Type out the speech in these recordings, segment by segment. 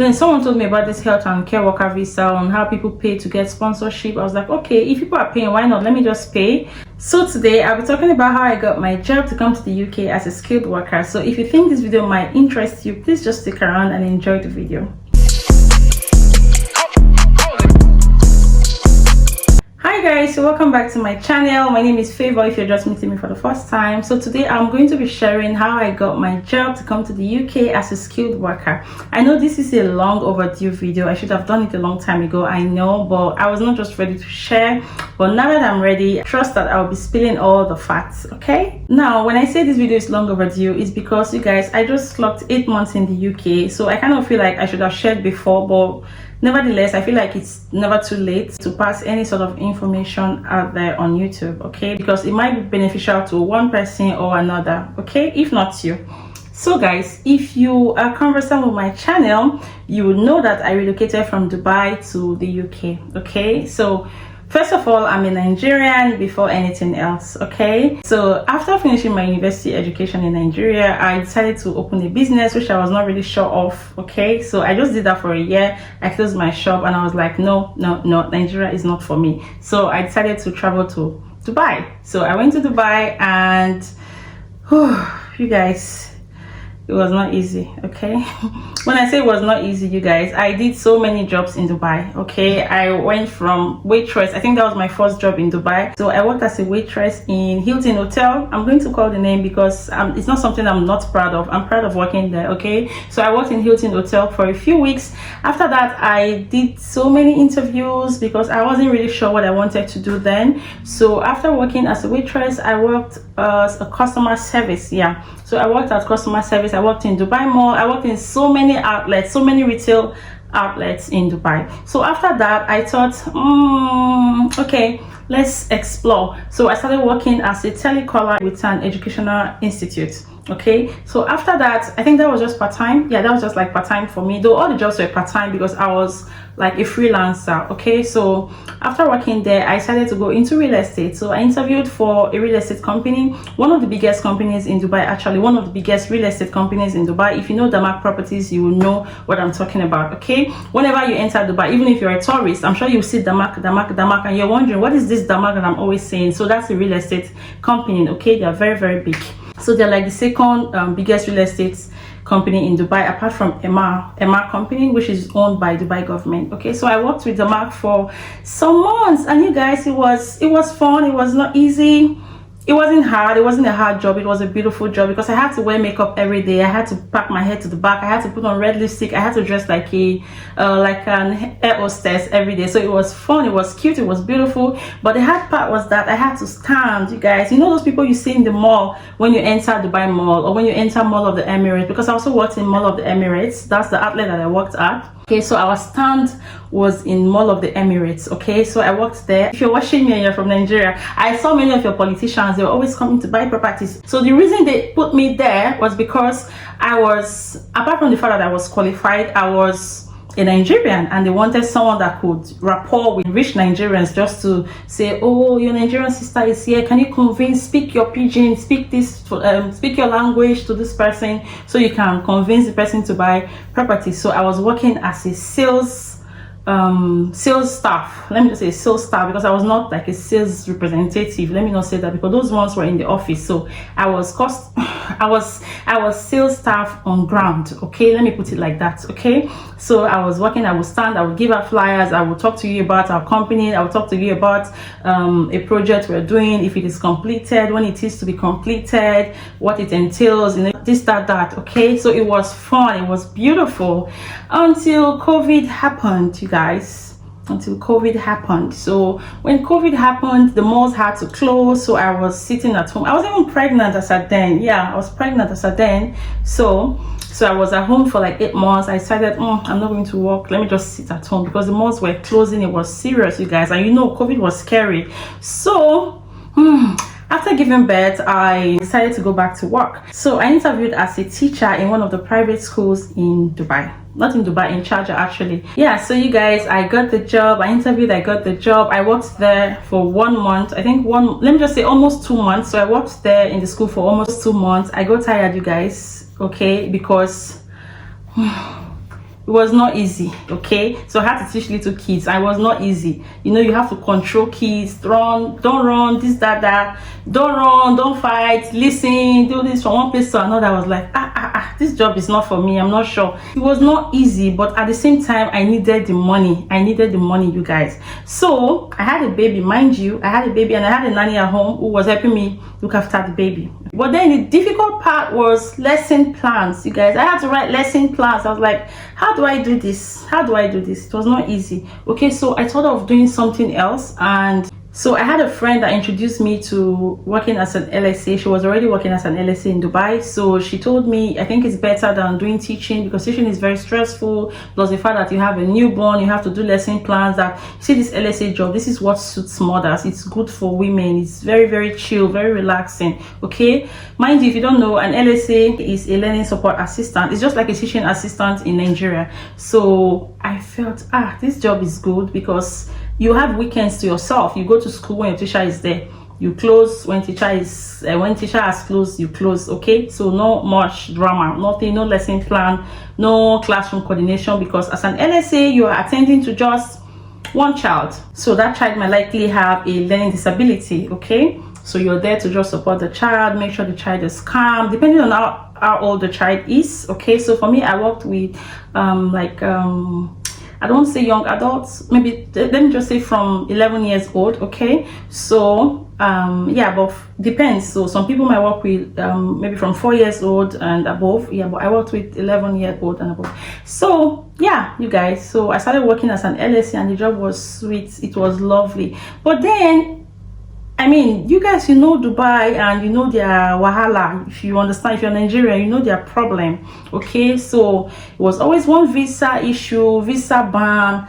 Then someone told me about this health and care worker visa, on how people pay to get sponsorship. I was like, okay, if people are paying, why not? Let me just pay. So today I'll be talking about how I got my job to come to the UK as a skilled worker. So if you think this video might interest you, please just stick around and enjoy the video. Hi guys, so welcome back to my channel. My name is Favor if you're just meeting me for the first time. So today I'm going to be sharing how I got my job to come to the UK as a skilled worker. I know this is a long overdue video. I should have done it a long time ago, I know, but I was not just ready to share. But now that I'm ready, trust that I'll be spilling all the facts, okay? Now, when I say this video is long overdue, it's because you guys, I just clocked 8 months in the UK. So I kind of feel like I should have shared before, but nevertheless, I feel like it's never too late to pass any sort of information out there on YouTube, okay? Because it might be beneficial to one person or another, okay? If not you. So guys, if you are conversant with my channel, you will know that I relocated from Dubai to the UK, okay? So first of all, I'm a Nigerian before anything else, okay? So after finishing my university education in Nigeria, I decided to open a business, which I was not really sure of, okay? So I just did that for a year. I closed my shop and I was like, no, Nigeria is not for me. So I decided to travel to Dubai. So I went to Dubai and, you guys, it was not easy, okay? When I say it was not easy, you guys, I did so many jobs in Dubai, okay? I went from waitress. I think that was my first job in Dubai. So I worked as a waitress in Hilton Hotel. I'm going to call the name because it's not something I'm not proud of. I'm proud of working there, okay? So I worked in Hilton Hotel for a few weeks. After that, I did so many interviews because I wasn't really sure what I wanted to do then. So after working as a waitress, I worked as a customer service, yeah. So I worked at customer service. I worked in Dubai Mall. I worked in so many outlets, so many retail outlets in Dubai. So after that, I thought, okay, let's explore. So I started working as a telecaller with an educational institute. Okay, so after that, I think that was just part-time. Yeah, that was just like part-time for me, though all the jobs were part-time because I was like a freelancer. Okay, so after working there, I decided to go into real estate. So I interviewed for a real estate company, one of the biggest companies in Dubai, actually one of the biggest real estate companies in Dubai. If you know Damak properties, you will know what I'm talking about. Okay, whenever you enter Dubai, even if you're a tourist, I'm sure you'll see Damak, and you're wondering, what is this Damak that I'm always saying? So that's a real estate company. Okay, they're very, very big. So they're like the second biggest real estate company in Dubai, apart from Emar company, which is owned by Dubai government. Okay, so I worked with Damak for some months, and you guys, it was fun. It was not easy. It wasn't hard. It wasn't a hard job. It was a beautiful job because I had to wear makeup every day. I had to pack my hair to the back. I had to put on red lipstick. I had to dress like an air hostess every day. So it was fun. It was cute. It was beautiful. But the hard part was that I had to stand, you guys. You know those people you see in the mall when you enter Dubai Mall or when you enter Mall of the Emirates? Because I also worked in Mall of the Emirates. That's the outlet that I worked at. Okay, so our stand was in Mall of the Emirates. Okay, so I worked there. If you're watching me and you're from Nigeria, I saw many of your politicians. They were always coming to buy properties. So the reason they put me there was because I was, apart from the fact that I was qualified, I was a Nigerian, and they wanted someone that could rapport with rich Nigerians, just to say, oh, your Nigerian sister is here, can you convince, speak your pidgin, speak your language to this person, so you can convince the person to buy property. So I was working as a sales staff. Let me just say sales staff, because I was not like a sales representative. Let me not say that, because those ones were in the office. So I was sales staff on ground. Okay, let me put it like that. Okay, so I was working. I would stand, I would give out flyers, I would talk to you about our company, I would talk to you about a project we're doing, if it is completed, when it is to be completed, what it entails, you know, this, that. Okay, so it was fun, it was beautiful until COVID happened, you guys. Until COVID happened. So when COVID happened, the malls had to close. So I was sitting at home. I was even pregnant as at then. Yeah, I was pregnant as at then. So I was at home for like 8 months. I decided, I'm not going to work. Let me just sit at home, because the malls were closing. It was serious, you guys. And you know, COVID was scary. So after giving birth, I decided to go back to work. So I interviewed as a teacher in one of the private schools in Dubai. Not in Dubai, in Sharjah actually. Yeah, so you guys, I got the job. I interviewed, I got the job. I worked there for 1 month. I think let me just say almost 2 months. So I worked there in the school for almost 2 months. I got tired, you guys, okay, because it was not easy. Okay, so I had to teach little kids, and it was not easy. You know, you have to control kids. Run, don't run, this, that, don't run, don't fight, listen, do this from one place to another. I was like, this job is not for me. I'm not sure. It was not easy, but at the same time, I needed the money. You guys. So I had a baby, mind you. I had a baby, and I had a nanny at home who was helping me look after the baby. But then the difficult part was lesson plans, you guys. I had to write lesson plans. I was like, how do I do this? How do I do this? It was not easy. Okay, so I thought of doing something else, and so I had a friend that introduced me to working as an LSA. She was already working as an LSA in Dubai. So she told me, I think it's better than doing teaching, because teaching is very stressful. Plus the fact that you have a newborn, you have to do lesson plans. That you see, this LSA job, this is what suits mothers. It's good for women. It's very, very chill, very relaxing. Okay, mind you, if you don't know, an LSA is a learning support assistant. It's just like a teaching assistant in Nigeria. So I felt, this job is good because you have weekends to yourself. You go to school when your teacher is there. You close when teacher has closed, you close. Okay, so no much drama, nothing, no lesson plan, no classroom coordination, because as an LSA you are attending to just one child. So that child might likely have a learning disability. Okay, so you're there to just support the child, make sure the child is calm, depending on how old the child is. Okay, so for me, I worked with I don't say young adults, maybe let me just say from 11 years old. Okay, so yeah, but depends. So some people might work with maybe from 4 years old and above. Yeah, but I worked with 11-year-old and above. So yeah, you guys, so I started working as an LSA, and the job was sweet. It was lovely. But then, I mean, you guys, you know Dubai, and you know their wahala. If you understand, if you're Nigerian, you know their problem. Okay, so it was always one visa issue, visa ban.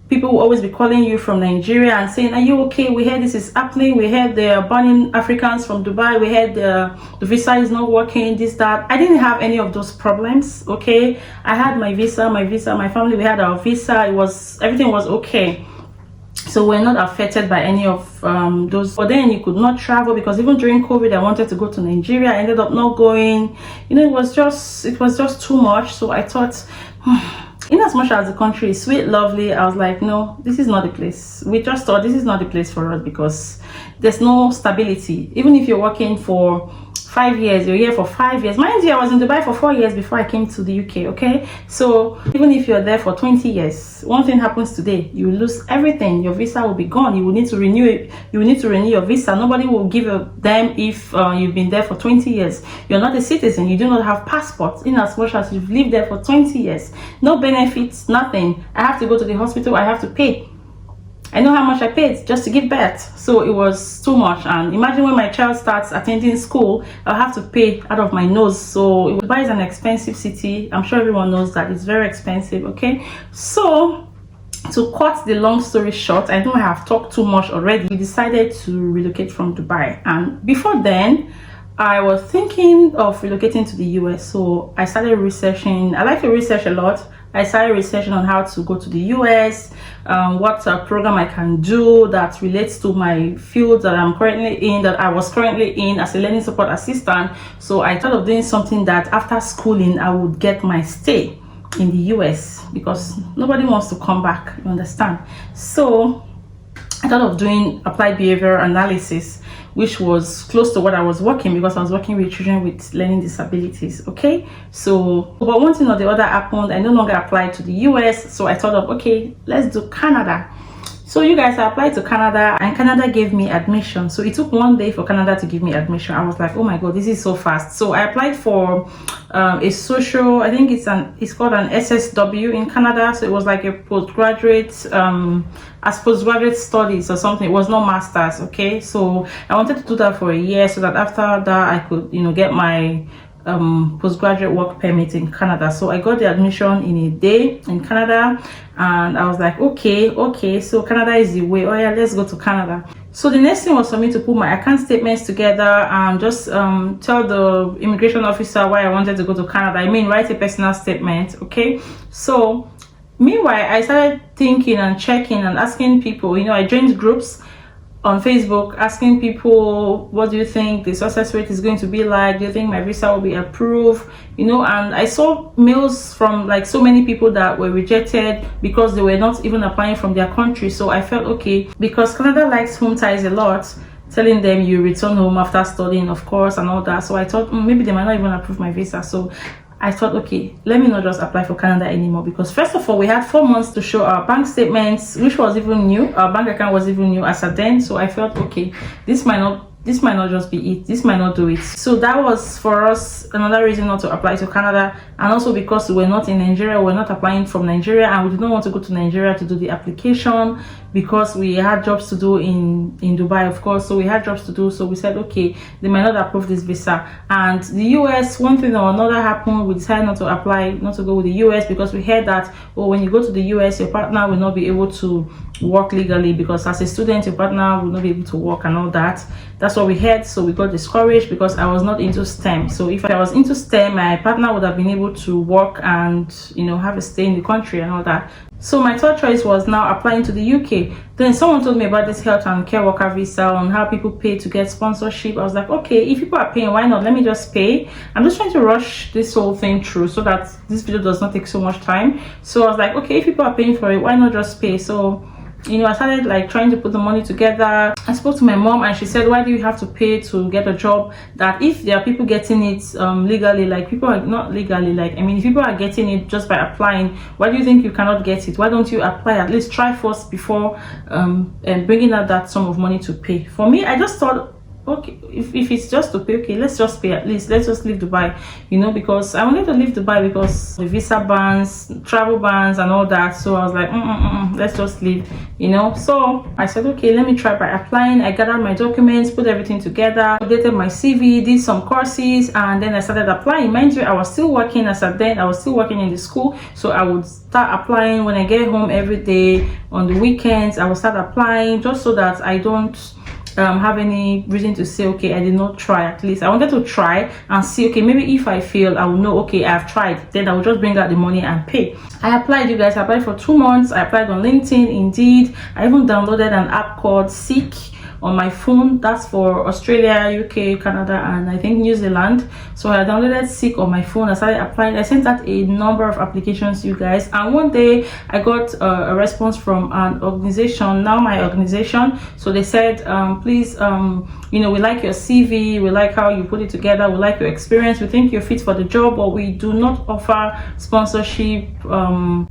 People will always be calling you from Nigeria and saying, are you okay? We heard this is happening. We heard they're banning Africans from Dubai. We heard the visa is not working, this, that. I didn't have any of those problems. Okay, I had my visa, my family, we had our visa. Everything was okay. So we're not affected by any of those. But then you could not travel, because even during COVID, I wanted to go to Nigeria. I ended up not going. You know, it was just too much. So I thought, in as much as the country is sweet, lovely, I was like, no, this is not the place. We just thought this is not the place for us, because there's no stability. Even if you're working for 5 years, you're here for 5 years. Mind you, I was in Dubai for 4 years before I came to the UK. Okay, so even if you're there for 20 years, one thing happens today, you lose everything. Your visa will be gone. You will need to renew it. You will need to renew your visa. Nobody will give a damn if you've been there for 20 years. You're not a citizen. You do not have passports, in as much as you've lived there for 20 years. No benefits, nothing. I have to go to the hospital. I have to pay. I know how much I paid just to give birth. So it was too much. And imagine when my child starts attending school, I'll have to pay out of my nose. So Dubai is an expensive city. I'm sure everyone knows that. It's very expensive. Okay, so to cut the long story short, I know I have talked too much already. We decided to relocate from Dubai, and before then I was thinking of relocating to the US. So I started researching. I like to research a lot. I started researching on how to go to the US, what program I can do that relates to my field that I'm currently in, that I was currently in as a learning support assistant. So I thought of doing something that after schooling, I would get my stay in the US, because nobody wants to come back, you understand? So I thought of doing applied behavior analysis, which was close to what I was working, because I was working with children with learning disabilities. Okay, so but one thing or the other happened. I no longer applied to the US, so I thought of, okay, let's do Canada. So you guys, I applied to Canada, and Canada gave me admission. So it took 1 day for Canada to give me admission. I was like, oh my god, this is so fast. So I applied for a social, I think it's called an SSW in Canada. So it was like a postgraduate as postgraduate studies or something. It was not masters. Okay, so I wanted to do that for a year, so that after that I could, you know, get my postgraduate work permit in Canada. So I got the admission in a day in Canada, and I was like, okay, so Canada is the way. Oh yeah, let's go to Canada. So the next thing was for me to put my account statements together and just tell the immigration officer why I wanted to go to Canada. I mean, write a personal statement. Okay, so meanwhile I started thinking and checking and asking people. You know, I joined groups. on Facebook asking people, what do you think the success rate is going to be like? Do you think my visa will be approved? You know, and I saw mails from like so many people that were rejected because they were not even applying from their country. So I felt okay, because Canada likes home ties a lot, telling them you return home after studying, of course, and all that. So I thought maybe they might not even approve my visa. So I thought, okay, let me not just apply for Canada anymore, because first of all, we had 4 months to show our bank statements, which was even new. Our bank account was even new as at then. So I felt, okay, this might not just be it, this might not do it. So that was for us another reason not to apply to Canada. And also because we're not in Nigeria, we're not applying from Nigeria, and we did not want to go to Nigeria to do the application, because we had jobs to do in Dubai, of course. So we had jobs to do, so we said, okay, they might not approve this visa. And the US, one thing or another happened, we decided not to apply, not to go with the US, because we heard that, oh, when you go to the US, your partner will not be able to work legally, because as a student your partner will not be able to work and all that. That's what we heard. So we got discouraged, because I was not into STEM. So if I was into STEM, my partner would have been able to work and, you know, have a stay in the country and all that. So my third choice was now applying to the UK. Then someone told me about this health and care worker visa, on how people pay to get sponsorship. I was like, okay, if people are paying, why not? Let me just pay. I'm just trying to rush this whole thing through so that this video does not take so much time. So I was like, okay, if people are paying for it, why not just pay? So, you know, I started like trying to put the money together. I spoke to my mom, and she said, why do you have to pay to get a job? That if there are people getting it legally, like people are not legally, like, I mean, if people are getting it just by applying, why do you think you cannot get it? Why don't you apply? At least try first before bringing out that sum of money to pay. For me, I just thought, okay, if it's just to pay, okay, let's just pay. At least let's just leave Dubai, you know, because I wanted to leave Dubai because the visa bans, travel bans and all that. So I was like, let's just leave, you know. So I said, okay, let me try by applying. I gathered my documents, put everything together, updated my CV, did some courses, and then I started applying. Mind you, I was still working as at then. I was still working in the school, so I would start applying when I get home every day. On the weekends I will start applying, just so that I don't have any reason to say, okay, I did not try. At least I wanted to try and see, okay, maybe if I fail, I will know, okay, I've tried. Then I will just bring out the money and pay. I applied, you guys. I applied for 2 months. I applied on LinkedIn, Indeed. I even downloaded an app called Seek on my phone. That's for Australia, UK, Canada, and I think New Zealand. So I downloaded Seek on my phone. I started applying. I sent out a number of applications, you guys, and one day I got a response from an organization, now my organization. So they said, please, you know, we like your CV, we like how you put it together, we like your experience, we think you're fit for the job, but we do not offer sponsorship.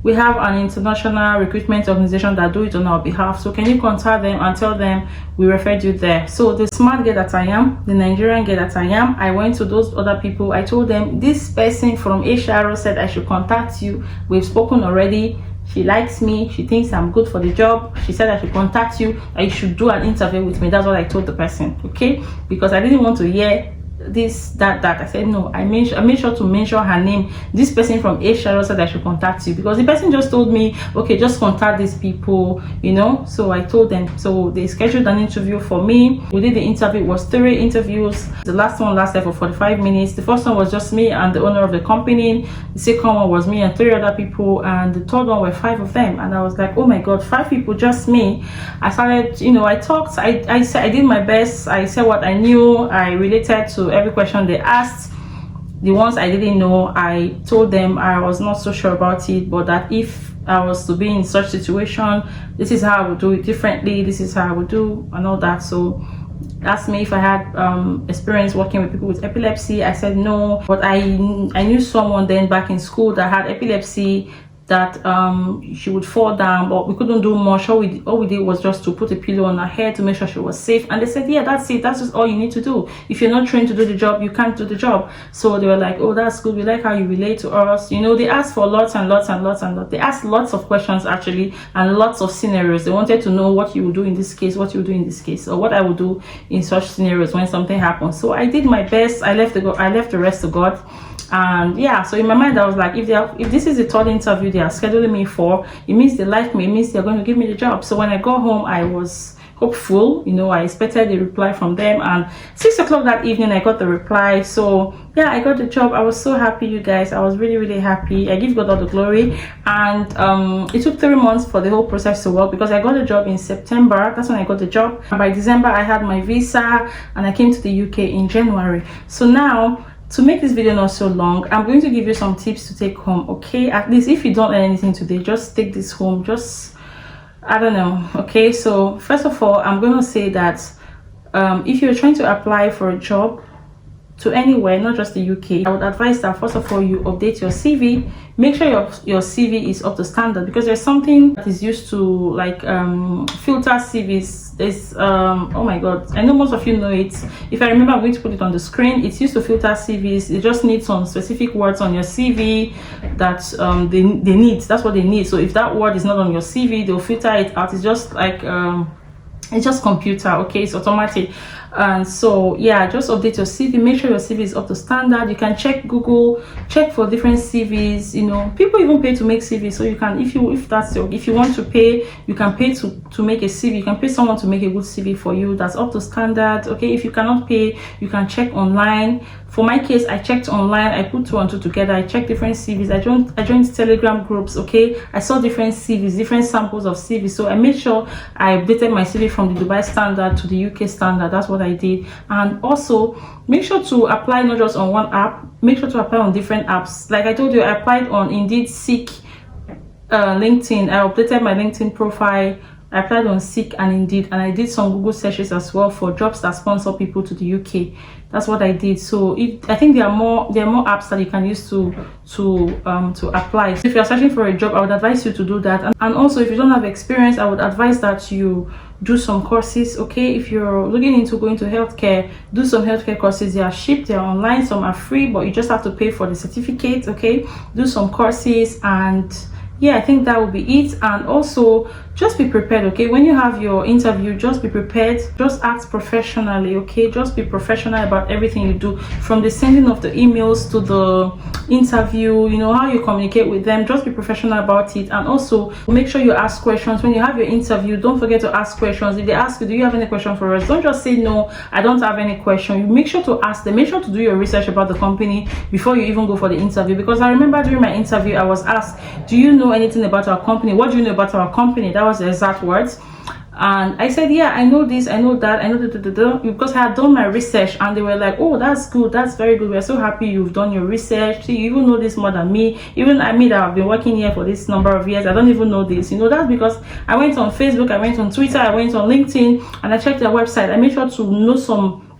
We have an international recruitment organization that do it on our behalf, so can you contact them and tell them we referred you there? So the smart girl that I am, the Nigerian girl that I am, I went to those other people. I told them, this person from HR said I should contact you, we've spoken already, she likes me, she thinks I'm good for the job, she said I should contact you, I should do an interview with me. That's what I told the person, okay? Because I didn't want to hear this, that. I said no. I made sure to mention her name. This person from HR said I should contact you, because the person just told me, okay, just contact these people, you know. So I told them. So they scheduled an interview for me. We did the interview. It was 3 interviews. The last one lasted for 45 minutes. The first one was just me and the owner of the company. The second one was me and 3 other people, and the third one were 5 of them. And I was like, oh my god, 5 people, just me. I started, you know, I talked, I said, I did my best. I said what I knew. I related to every question they asked. The ones I didn't know, I told them I was not so sure about it, but that if I was to be in such situation, this is how I would do it differently, this is how I would do, and all that. So asked me if I had experience working with people with epilepsy. I said no, but I knew someone then back in school that had epilepsy, that she would fall down, but we couldn't do much. All we did was just to put a pillow on her head to make sure she was safe. And they said, yeah, that's it, that's just all you need to do. If you're not trained to do the job, you can't do the job. So they were like, oh, that's good, we like how you relate to us, you know. They asked for lots and lots and lots and lots. They asked lots of questions actually, and lots of scenarios. They wanted to know what you would do in this case, what you would do in this case, or what I would do in such scenarios when something happens. So I did my best. I left the rest to God. And yeah, so in my mind I was like, if this is the 3rd interview they are scheduling me for, it means they like me, it means they're going to give me the job. So when I got home, I was hopeful. You know, I expected a reply from them, and 6 o'clock that evening I got the reply. So yeah, I got the job. I was so happy, you guys. I was really happy. I give God all the glory. And it took 3 months for the whole process to work, because I got the job in September. That's when I got the job. By December I had my visa, and I came to the UK in January. So now, to make this video not so long, I'm going to give you some tips to take home, okay? At least if you don't learn anything today, just take this home. Just, I don't know, okay? So first of all, I'm going to say that if you're trying to apply for a job to anywhere, not just the UK, I would advise that first of all you update your CV. Make sure your CV is up to standard, because there's something that is used to like filter CVs. There's oh my god, I know most of you know it. If I remember, I'm going to put it on the screen. It's used to filter CVs. It just needs some specific words on your CV that they need. That's what they need. So if that word is not on your CV, they'll filter it out. It's just like it's just computer, okay? It's automatic. And so yeah, just update your CV. Make sure your CV is up to standard. You can check Google, check for different CVs. You know, people even pay to make CVs, so you can, if you want to pay, you can pay to make a CV. You can pay someone to make a good CV for you that's up to standard, okay? If you cannot pay, you can check online. For my case, I checked online. I put 2 and 2 together. I checked different CVs. I joined Telegram groups, okay? I saw different CVs, different samples of CVs. So I made sure I updated my CV from the Dubai standard to the UK standard. That's what I did. And also, make sure to apply not just on one app. Make sure to apply on different apps. Like I told you, I applied on Indeed, Seek, LinkedIn. I updated my LinkedIn profile. I applied on Seek and Indeed, and I did some Google searches as well for jobs that sponsor people to the UK. That's what I did. So I think there are more apps that you can use to apply. So if you're searching for a job, I would advise you to do that. And also, if you don't have experience, I would advise that you do some courses, okay? If you're looking into going to healthcare, do some healthcare courses. They are cheap, they are online, some are free, but you just have to pay for the certificate, okay? Do some courses, and yeah, I think that will be it. And also, just be prepared, okay? When you have your interview, just be prepared. Just act professionally, okay? Just be professional about everything you do, from the sending of the emails to the interview, you know, how you communicate with them. Just be professional about it. And also, make sure you ask questions when you have your interview. Don't forget to ask questions. If they ask you, do you have any question for us, don't just say no, I don't have any question. You make sure to ask them. Make sure to do your research about the company before you even go for the interview. Because I remember during my interview, I was asked, do you know anything about our company? What do you know about our company? That was the exact words. And I said, yeah, I know this, I know that, I know because I had done my research. And they were like, oh, that's good, that's very good, we're so happy you've done your research. See, you even know this more than me. Even I mean, that I've been working here for this number of years, I don't even know this. You know, that's because I went on Facebook, I went on Twitter, I went on LinkedIn, and I checked their website. I made sure to know some,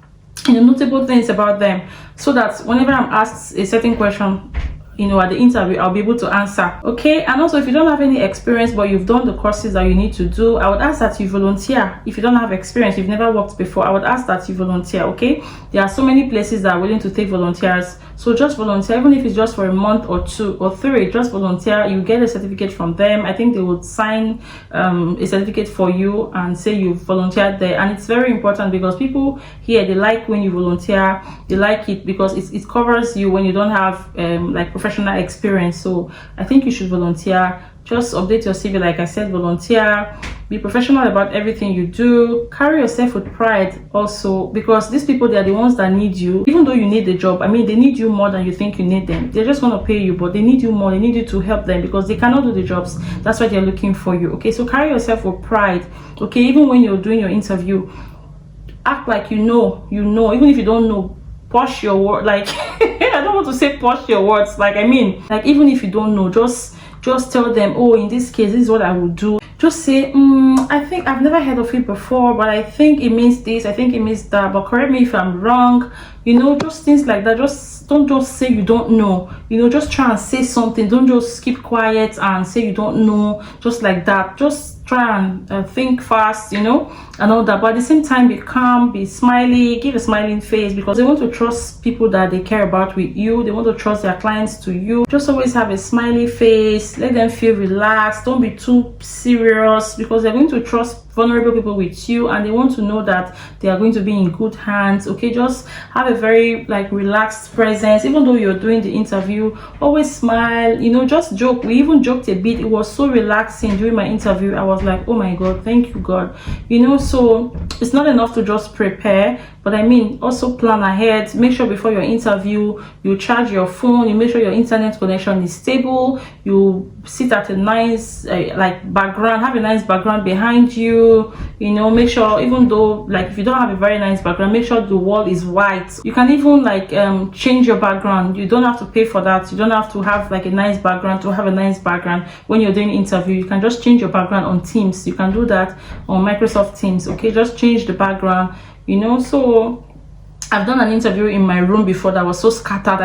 you know, notable things about them, so that whenever I'm asked a certain question, you know, at the interview, I'll be able to answer, okay? And also, if you don't have any experience but you've done the courses that you need to do, I would ask that you volunteer. If you don't have experience, you've never worked before, I would ask that you volunteer, okay? There are so many places that are willing to take volunteers, so just volunteer. Even if it's just for a month or 2 or 3, just volunteer. You get a certificate from them. I think they would sign a certificate for you and say you volunteered there. And it's very important, because people here, they like when you volunteer. They like it because it covers you when you don't have like professional experience. So I think you should volunteer. Just update your CV, like I said, volunteer. Be professional about everything you do. Carry yourself with pride also, because these people, they are the ones that need you. Even though you need the job, I mean, they need you more than you think you need them. They're just going to pay you, but they need you more. They need you to help them, because they cannot do the jobs. That's why they're looking for you, okay? So carry yourself with pride, okay? Even when you're doing your interview, act like you know. Even if you don't know, push your word. Like I don't want to say push your words, like I mean, like even if you don't know, just tell them, oh, in this case, this is what I would do. Just say, I think I've never heard of it before, but I think it means this, I think it means that, but correct me if I'm wrong. You know, just things like that. Just don't just say you don't know. You know, just try and say something. Don't just keep quiet and say you don't know, just like that. Just try and think fast, you know, and all that. But at the same time, be calm, be smiley, give a smiling face, because they want to trust people that they care about with you. They want to trust their clients to you. Just always have a smiley face. Let them feel relaxed. Don't be too serious, because they're going to trust vulnerable people with you, and they want to know that they are going to be in good hands. Okay, just have a very like relaxed presence. Even though you're doing the interview, always smile, you know, just joke. We even joked a bit. It was so relaxing during my interview. I was like, oh my god, thank you god, you know. So it's not enough to just prepare, but I mean, also plan ahead. Make sure before your interview you charge your phone, you make sure your internet connection is stable, you sit at a nice like background, have a nice background behind you, you know. Make sure, even though like if you don't have a very nice background, make sure the wall is white. You can even like change your background. You don't have to pay for that. You don't have to have like a nice background to have a nice background when you're doing interview. You can just change your background on Teams. You can do that on Microsoft Teams. Okay, just change the background, you know. So I've done an interview in my room before that was so scattered.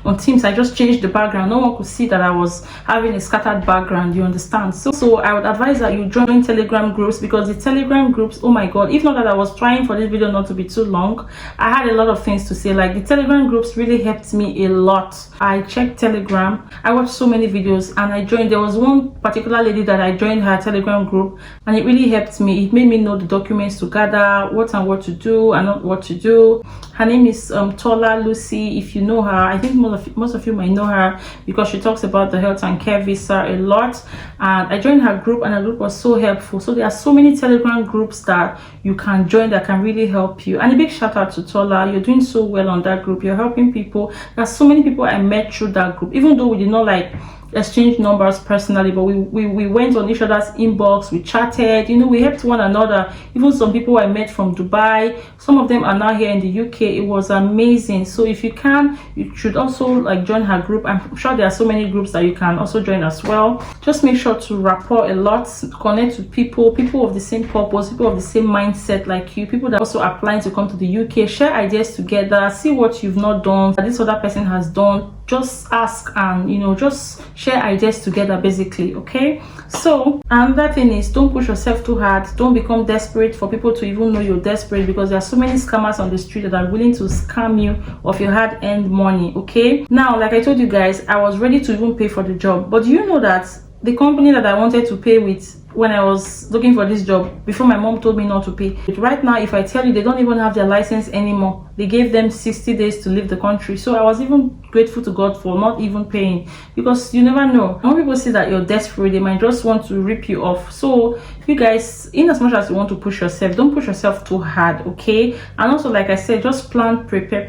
On Teams, I just changed the background. No one could see that I was having a scattered background, you understand? So I would advise that you join Telegram groups, because the Telegram groups, oh my god, if not that I was trying for this video not to be too long, I had a lot of things to say. Like, the Telegram groups really helped me a lot. I checked Telegram, I watched so many videos, and I joined. There was one particular lady that I joined her Telegram group, and it really helped me. It made me know the documents to gather, what and what to do and not what to do. Her name is Tola Lucy. If you know her, I think most of you might know her, because she talks about the health and care visa a lot. And I joined her group, and her group was so helpful. So there are so many Telegram groups that you can join that can really help you. And a big shout out to Tola. You're doing so well on that group. You're helping people. There's so many people I met through that group, even though we did not like exchange numbers personally, but we went on each other's inbox, we chatted, you know, we helped one another. Even some people I met from Dubai, some of them are now here in the UK. It was amazing. So if you can, you should also like join her group. I'm sure there are so many groups that you can also join as well. Just make sure to rapport a lot, connect with people of the same purpose, people of the same mindset like you, people that are also applying to come to the UK. Share ideas together, see what you've not done that this other person has done. Just ask, and you know, just share ideas together basically. Okay, so another thing is, don't push yourself too hard. Don't become desperate for people to even know you're desperate, because there are so many scammers on the street that are willing to scam you of your hard-earned money. Okay, now like I told you guys, I was ready to even pay for the job, but do you know that the company that I wanted to pay with when I was looking for this job, before my mom told me not to pay, right now if I tell you, they don't even have their license anymore. They gave them 60 days to leave the country. So I was even grateful to God for not even paying, because you never know, when people see that you're desperate, they might just want to rip you off. So you guys, in as much as you want to push yourself, don't push yourself too hard. Okay, and also like I said, just plan, prepare.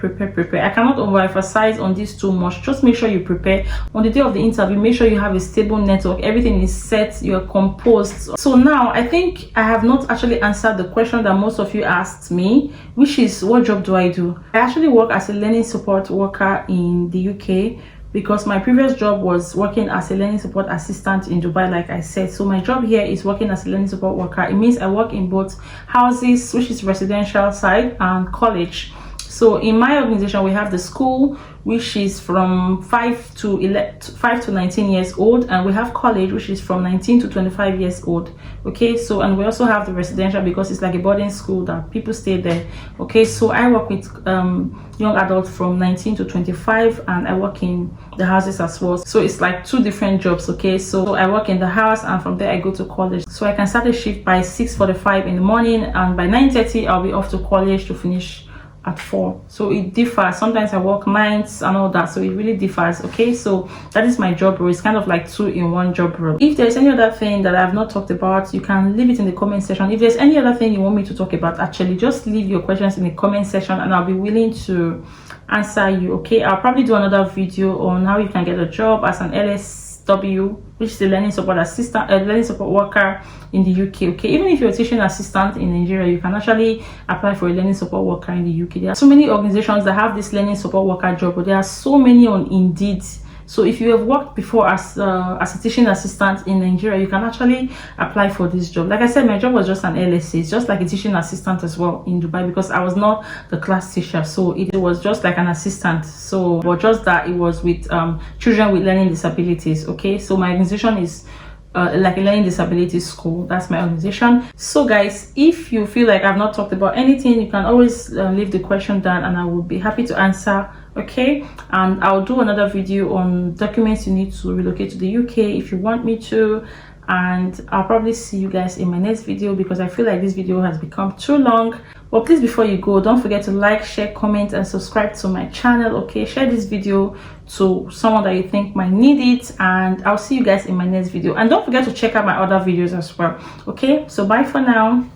I cannot overemphasize on this too much. Just make sure you prepare. On the day of the interview, make sure you have a stable network, everything is set, you're composed. So now I think I have not actually answered the question that most of you asked me, which is, what job do I do? I actually work as a learning support worker in the UK, because my previous job was working as a learning support assistant in Dubai, like I said. So my job here is working as a learning support worker. It means I work in both houses, which is residential side, and college. So in my organization, we have the school, which is from 5 to 19 years old, and we have college, which is from 19 to 25 years old. Okay, so, and we also have the residential, because it's like a boarding school that people stay there. Okay, so I work with young adults from 19 to 25, and I work in the houses as well. So it's like two different jobs. Okay, so I work in the house, and from there I go to college. So I can start a shift by 6:45 in the morning, and by 9:30 I'll be off to college to finish at 4. So it differs. Sometimes I work nights and all that, so it really differs. Okay, so that is my job role. It's kind of like 2-in-1 job role. If there's any other thing that I've not talked about, you can leave it in the comment section. If there's any other thing you want me to talk about, actually just leave your questions in the comment section, and I'll be willing to answer you. Okay, I'll probably do another video on how you can get a job as an LSW, which is the learning support assistant, learning support worker in the UK. Okay, even if you're a teaching assistant in Nigeria, you can actually apply for a learning support worker in the UK. There are so many organizations that have this learning support worker job, but there are so many on Indeed. So if you have worked before as a teaching assistant in Nigeria, you can actually apply for this job. Like I said, my job was just an LSA. It's just like a teaching assistant as well in Dubai, because I was not the class teacher, so it was just like an assistant. So, but just that it was with children with learning disabilities. Okay, so my organization is like a learning disability school. That's my organization. So guys, if you feel like I've not talked about anything, you can always leave the question down, and I will be happy to answer. Okay, and I'll do another video on documents you need to relocate to the UK if you want me to. and I'll probably see you guys in my next video, because I feel like this video has become too long. But please, before you go, don't forget to like, share, comment, and subscribe to my channel. Okay, share this video to someone that you think might need it, and I'll see you guys in my next video. And don't forget to check out my other videos as well. Okay, so bye for now.